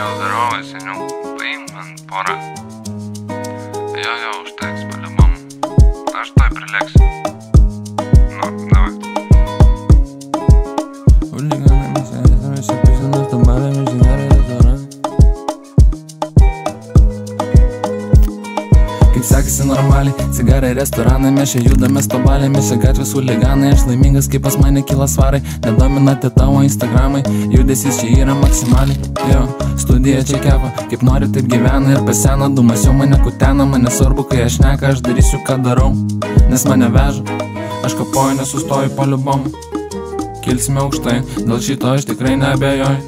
jau darovai, seniau, paim man porą. Jo, užteks paliubom. Aš toj prileksiu. Nu, davai. Huliganai mes esame septysinas, tamarėmis žigarė restoran. Kaip sekasi normaliai, cigarai restoranai, mes čia judame stobalė, mes čia gatvės huliganai. Aš laimingas, kaip pas mane kyla svarai, nedomina te tavo instagramai, judesys čia yra maksimaliai. Jo, studija čia kepa, kaip nori taip gyvena ir pasena, dumas jau mane kutena, mane svarbu, kai aš neka, aš darysiu ką darau, nes mane veža, aš kapoju, nesustoju paliubom. Kilsime aukštai, dėl šito aš tikrai neabejoju,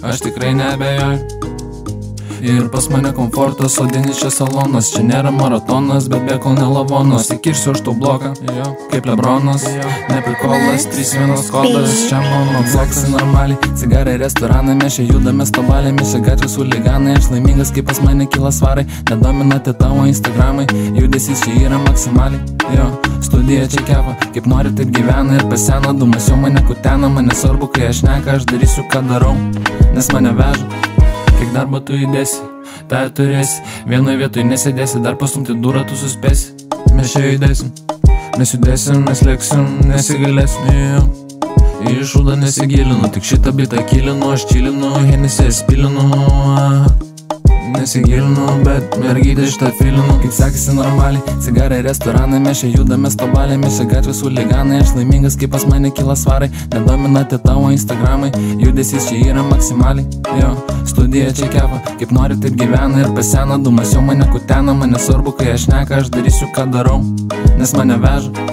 aš tikrai neabejoju. Ir pas mane komfortas, sodinis čia salonas, čia nėra maratonas, bet be kol nelavonas. Įkirsiu aš tau bloką, kaip Lebronas, neprikolas, 3-1 kodas, čia mano sekasi normaliai, cigarai restoranai, mes čia judame stobalė, mes čia gatvės huliganai, aš laimingas, kaip pas mane kyla svarai, nedomina te tavo instagramai, judesys čia yra maksimaliai, jo, studija čia kepa, kaip nori taip gyvena ir pasena, dumas jau mane kutena, mane svarbu, kai aš neka, aš darysiu ką darau, nes mane veža. Kiek darbo tu įdėsi, tą ir turėsi, vienoje vietoje nesėdėsi, dar pastumti durą tu suspėsi. Mes čia judėsim, mes judėsim, mes lėksim, nesigalėsim, į šūdą nesigilinu, tik šitą bitą kilinu, aš čilinu, Hennessy spilinu, nesigilinu, bet mergytė šitą filinu. Kaip sekasi normaliai, cigarai restoranai, mes čia judame stobalė, mes čia gatvės huliganai, aš laimingas, kaip pas mane kyla svarai, nedomina te tavo instagramai, judesys čia yra maksimaliai, jo, studija čia kepa, kaip nori taip gyvena ir pasena, dumas jau mane kutena, mane svarbu, kai aš neka, aš darysiu ką darau, nes mane veža.